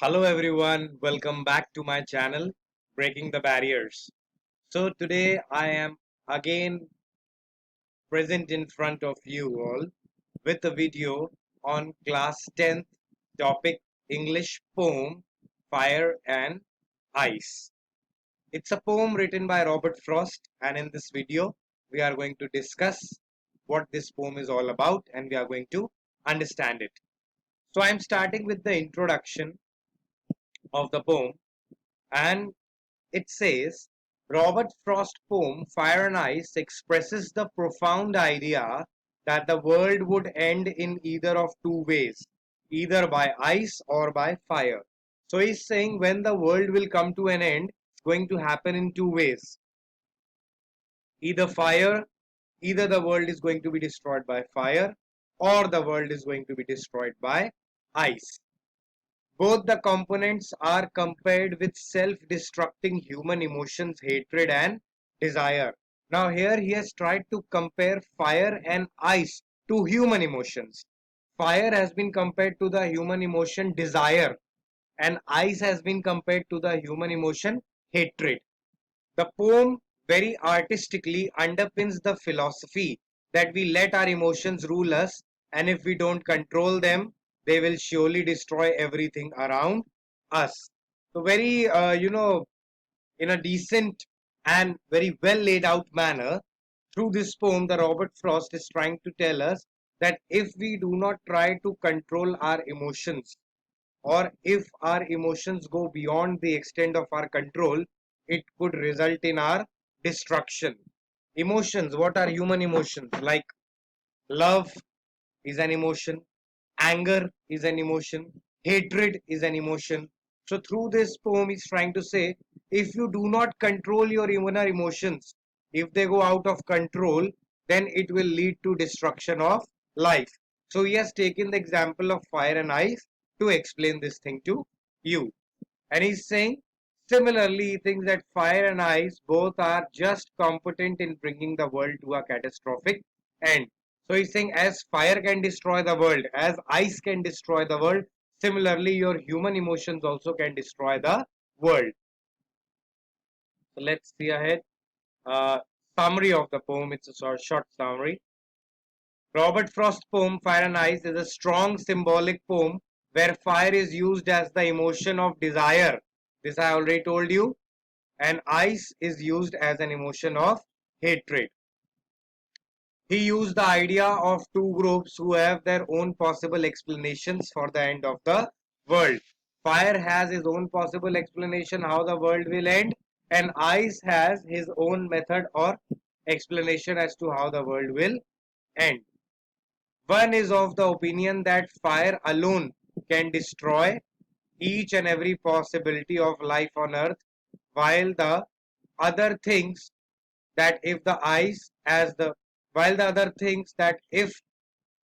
Hello everyone, welcome back to my channel Breaking the Barriers. So today I am again present in front of you all with a video on class 10th topic English poem Fire and Ice. It's a poem written by Robert Frost, and in this video we are going to discuss what this poem is all about and we are going to understand it. So I'm starting with the introduction of the poem, and it says, Robert Frost's poem Fire and Ice expresses the profound idea that the world would end in either of two ways, either by ice or by fire. So he's saying when the world will come to an end, it's going to happen in two ways. Either fire, either the world is going to be destroyed by fire, or the world is going to be destroyed by ice. Both the components are compared with self-destructing human emotions, hatred and desire. Now here he has tried to compare fire and ice to human emotions. Fire has been compared to the human emotion desire, and ice has been compared to the human emotion hatred. The poem very artistically underpins the philosophy that we let our emotions rule us, and if we don't control them, they will surely destroy everything around us. So very, in a decent and very well laid out manner, through this poem, the Robert Frost is trying to tell us that if we do not try to control our emotions, or if our emotions go beyond the extent of our control, it could result in our destruction. Emotions, what are human emotions? Like love is an emotion, anger is an emotion, hatred is an emotion. So, through this poem, he's trying to say if you do not control your inner emotions, if they go out of control, then it will lead to destruction of life. So, he has taken the example of fire and ice to explain this thing to you. And he's saying, similarly, he thinks that fire and ice both are just competent in bringing the world to a catastrophic end. So he's saying, as fire can destroy the world, as ice can destroy the world, similarly, your human emotions also can destroy the world. So let's see ahead. Uh, Summary of the poem. It's a short summary. Robert Frost's poem Fire and Ice is a strong symbolic poem where fire is used as the emotion of desire. This I already told you. And ice is used as an emotion of hatred. He used the idea of two groups who have their own possible explanations for the end of the world. Fire has his own possible explanation how the world will end, and ice has his own method or explanation as to how the world will end. One is of the opinion that fire alone can destroy each and every possibility of life on earth, while the other thinks that if the ice as the while the other thinks that if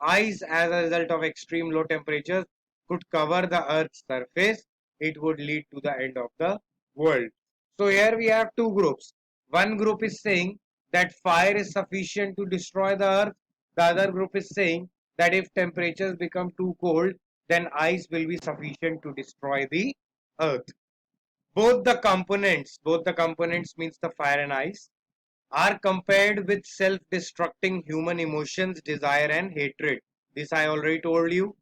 ice as a result of extreme low temperatures could cover the earth's surface, it would lead to the end of the world. So here we have two groups. One group is saying that fire is sufficient to destroy the earth. The other group is saying that if temperatures become too cold, then ice will be sufficient to destroy the earth. Both the components means the fire and ice, are compared with self-destructing human emotions, desire and hatred. This I already told you.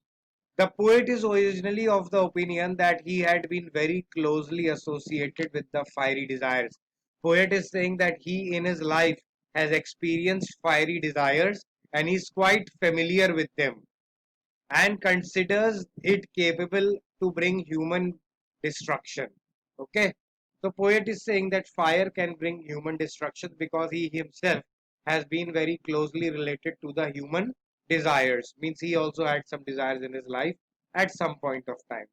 The poet is originally of the opinion that he had been very closely associated with the fiery desires. Poet is saying that he in his life has experienced fiery desires and is quite familiar with them and considers it capable to bring human destruction. Okay, so poet is saying that fire can bring human destruction because he himself has been very closely related to the human desires, means he also had some desires in his life at some point of time.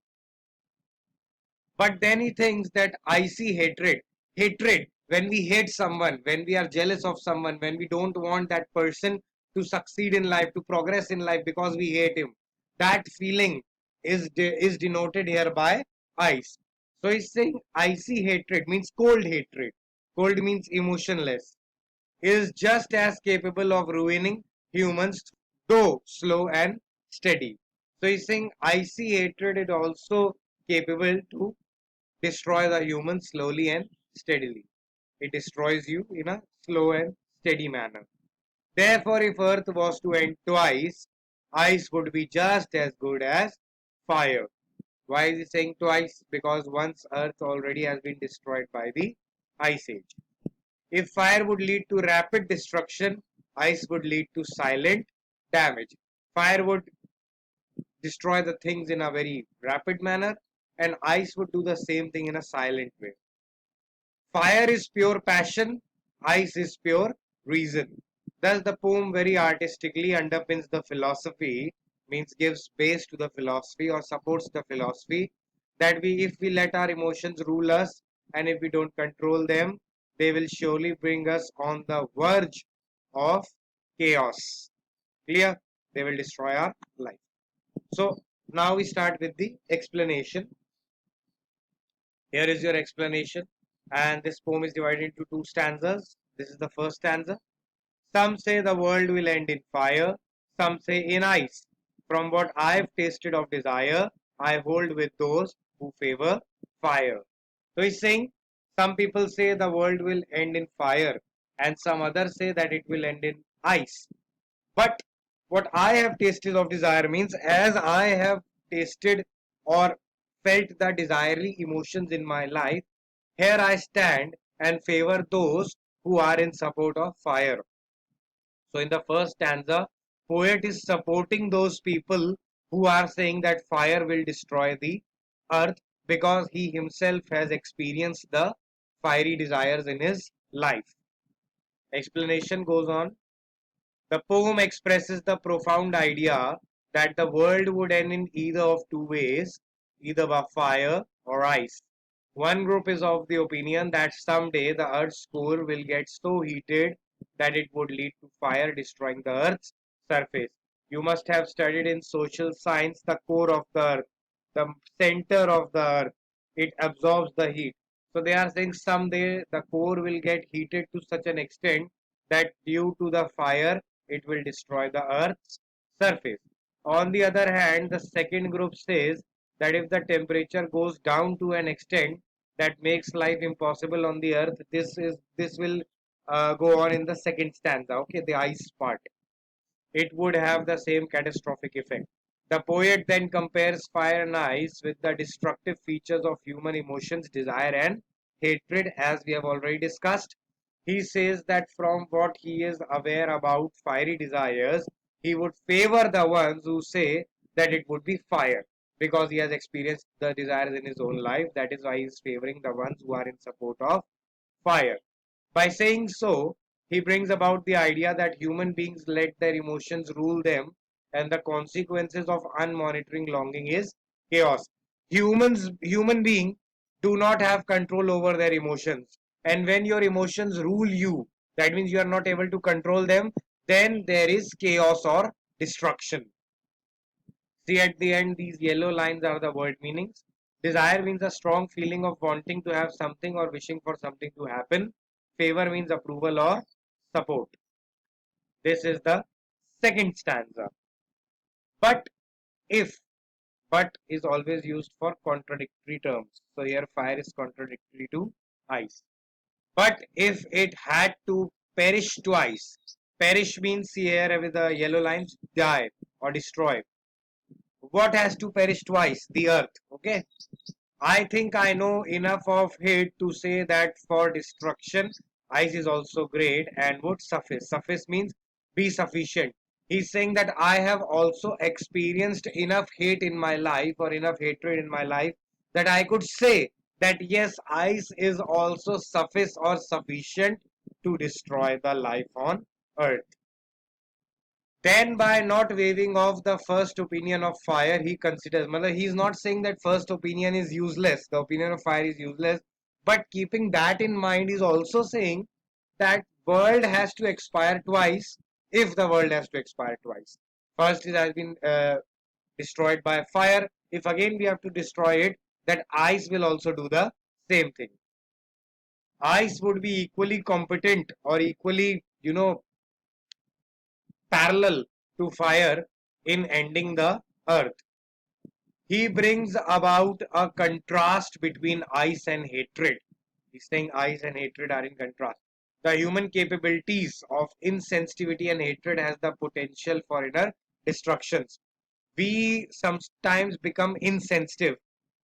But then he thinks that icy hatred, when we hate someone, when we are jealous of someone, when we don't want that person to succeed in life, to progress in life because we hate him, that feeling is denoted here by ice. So he's saying icy hatred means cold hatred. Cold means emotionless. Is just as capable of ruining humans, though slow and steady. So he's saying icy hatred is also capable to destroy the human slowly and steadily. It destroys you in a slow and steady manner. Therefore, if earth was to end twice, ice would be just as good as fire. Why is he saying twice? Because once earth already has been destroyed by the ice age. If fire would lead to rapid destruction, ice would lead to silent damage. Fire would destroy the things in a very rapid manner, and ice would do the same thing in a silent way. Fire is pure passion, ice is pure reason. Thus, the poem very artistically underpins the philosophy, means gives base to the philosophy or supports the philosophy that if we let our emotions rule us and if we don't control them, they will surely bring us on the verge of chaos. Clear? They will destroy our life. So, now we start with the explanation. Here is your explanation. And this poem is divided into two stanzas. This is the first stanza. Some say the world will end in fire, some say in ice. From what I've tasted of desire, I hold with those who favor fire. So he's saying some people say the world will end in fire, and some others say that it will end in ice. But what I have tasted of desire means as I have tasted or felt the desirely emotions in my life, here I stand and favor those who are in support of fire. So in the first stanza, poet is supporting those people who are saying that fire will destroy the earth because he himself has experienced the fiery desires in his life. Explanation goes on. The poem expresses the profound idea that the world would end in either of two ways, either by fire or ice. One group is of the opinion that someday the Earth's core will get so heated that it would lead to fire destroying the Earth's surface. You must have studied in social science the core of the Earth, the center of the Earth. It absorbs the heat. So they are saying someday the core will get heated to such an extent that due to the fire it will destroy the Earth's surface. On the other hand, the second group says that if the temperature goes down to an extent that makes life impossible on the earth, this will go on in the second stanza. Okay, the ice part. It would have the same catastrophic effect. The poet then compares fire and ice with the destructive features of human emotions, desire, and hatred, as we have already discussed. He says that from what he is aware about fiery desires, he would favor the ones who say that it would be fire because he has experienced the desires in his own life. That is why he is favoring the ones who are in support of fire. By saying so, he brings about the idea that human beings let their emotions rule them, and the consequences of unmonitoring longing is chaos. Human beings do not have control over their emotions, and when your emotions rule you, that means you are not able to control them. Then there is chaos or destruction. See at the end, these yellow lines are the word meanings. Desire means a strong feeling of wanting to have something or wishing for something to happen. Favor means approval or support. This is the second stanza. But if, but is always used for contradictory terms. So here fire is contradictory to ice. But if it had to perish twice, perish means here with the yellow lines, die or destroy. What has to perish twice? The earth. Okay. I think I know enough of it to say that for destruction, ice is also great and would suffice. Suffice means be sufficient. He's saying that I have also experienced enough hate in my life or enough hatred in my life that I could say that yes, ice is also suffice or sufficient to destroy the life on earth. Then by not waving off the first opinion of fire, he considers, he is not saying that first opinion is useless, the opinion of fire is useless, but keeping that in mind is also saying that world has to expire twice if the world has to expire twice. First it has been destroyed by fire. If again we have to destroy it, that ice will also do the same thing. Ice would be equally competent or equally, parallel to fire in ending the earth. He brings about a contrast between ice and hatred. He's saying ice and hatred are in contrast. The human capabilities of insensitivity and hatred has the potential for inner destructions. We sometimes become insensitive.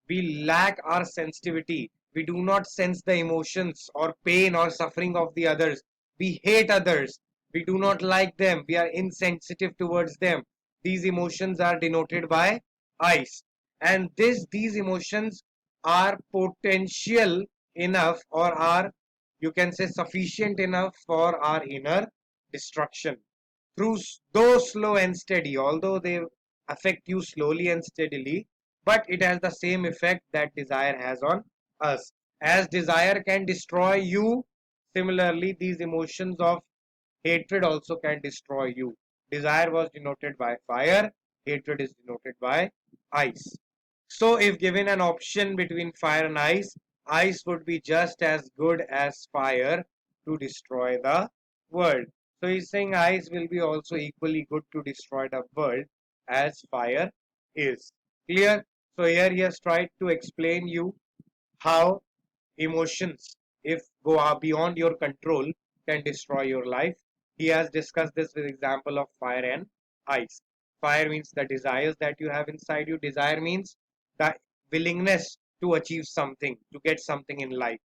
We lack our sensitivity. We do not sense the emotions or pain or suffering of the others. We hate others. We do not like them. We are insensitive towards them. These emotions are denoted by ice. And these emotions are potential enough, or are, you can say, sufficient enough for our inner destruction. Through though slow and steady, although they affect you slowly and steadily, but it has the same effect that desire has on us. As desire can destroy you, similarly, these emotions of hatred also can destroy you. Desire was denoted by fire, hatred is denoted by ice. So, if given an option between fire and ice would be just as good as fire to destroy the world. So, he's saying ice will be also equally good to destroy the world as fire is. Clear? So, here he has tried to explain you how emotions, if go beyond your control, can destroy your life. He has discussed this with example of fire and ice. Fire means the desires that you have inside you. Desire means the willingness to achieve something, to get something in life.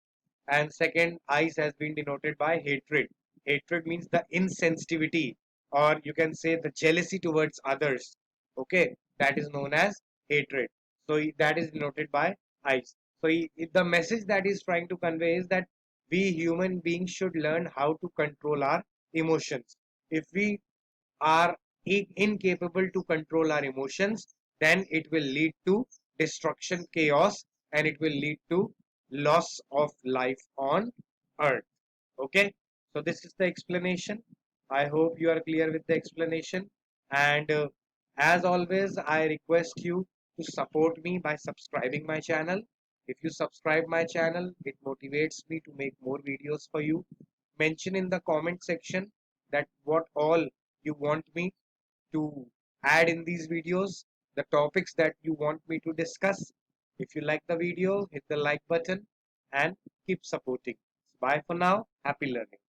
And second, ice has been denoted by hatred. Hatred means the insensitivity, or you can say the jealousy towards others. Okay, that is known as hatred. So that is denoted by ice. So the message that he's trying to convey is that we human beings should learn how to control our emotions. If we are incapable to control our emotions, then it will lead to destruction, chaos, and it will lead to loss of life on earth. Okay, so this is the explanation. I hope you are clear with the explanation. And as always, I request you to support me by subscribing my channel. If you subscribe my channel, it motivates me to make more videos for you. Mention in the comment section that what all you want me to add in these videos, the topics that you want me to discuss. If you like the video, hit the like button and keep supporting. Bye for now. Happy learning.